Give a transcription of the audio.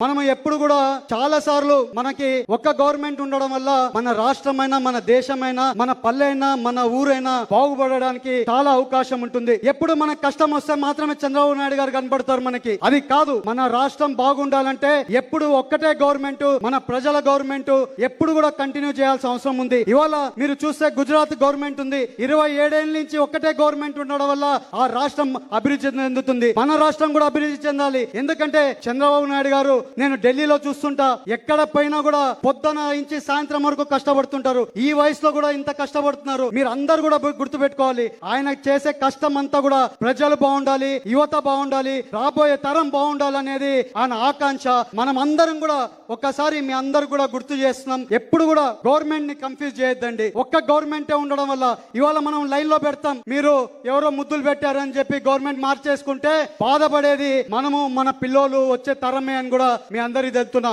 మనం ఎప్పుడు కూడా చాలా సార్లు మనకి ఒక్క గవర్నమెంట్ ఉండడం వల్ల మన రాష్ట్రమైనా మన దేశమైనా మన పల్లె అయినా మన ఊరైనా బాగుపడడానికి చాలా అవకాశం ఉంటుంది. ఎప్పుడు మనకు కష్టం వస్తే మాత్రమే చంద్రబాబు నాయుడు గారు కనబడతారు మనకి. అది కాదు, మన రాష్ట్రం బాగుండాలంటే ఎప్పుడు ఒక్కటే గవర్నమెంట్, మన ప్రజల గవర్నమెంట్ ఎప్పుడు కూడా కంటిన్యూ చేయాల్సిన అవసరం ఉంది. ఇవాళ మీరు చూస్తే గుజరాత్ గవర్నమెంట్ ఉంది, 27 ఏళ్ల నుంచి ఒక్కటే గవర్నమెంట్ ఉండడం వల్ల ఆ రాష్ట్రం అభివృద్ధి చెందుతుంది. మన రాష్ట్రం కూడా అభివృద్ధి చెందాలి. ఎందుకంటే చంద్రబాబు నాయుడు గారు, నేను ఢిల్లీలో చూస్తుంటా, ఎక్కడ పోయినా కూడా పొద్దున నుంచి సాయంత్రం వరకు కష్టపడుతుంటారు. ఈ వయసులో కూడా ఇంత కష్టపడుతున్నారు. మీరు అందరు కూడా గుర్తు పెట్టుకోవాలి, ఆయన చేసే కష్టం అంతా కూడా ప్రజలు బాగుండాలి, యువత బాగుండాలి, రాబోయే తరం బాగుండాలి అనేది ఆయన ఆకాంక్ష. మనం అందరం కూడా ఒక్కసారి మీ అందరు కూడా గుర్తు చేస్తున్నాం, ఎప్పుడు కూడా గవర్నమెంట్ ని కన్ఫ్యూజ్ చేయొద్దండి. ఒక్క గవర్నమెంటే ఉండడం వల్ల ఇవాళ మనం లైన్ లో పెడతాం, మీరు ఎవరో ముద్దులు పెట్టారని చెప్పి గవర్నమెంట్ మార్చేసుకుంటే బాధపడేది మనము, మన పిల్లోలు, వచ్చే తరమే అని కూడా మీ అందరికి తెలుపుతున్నా.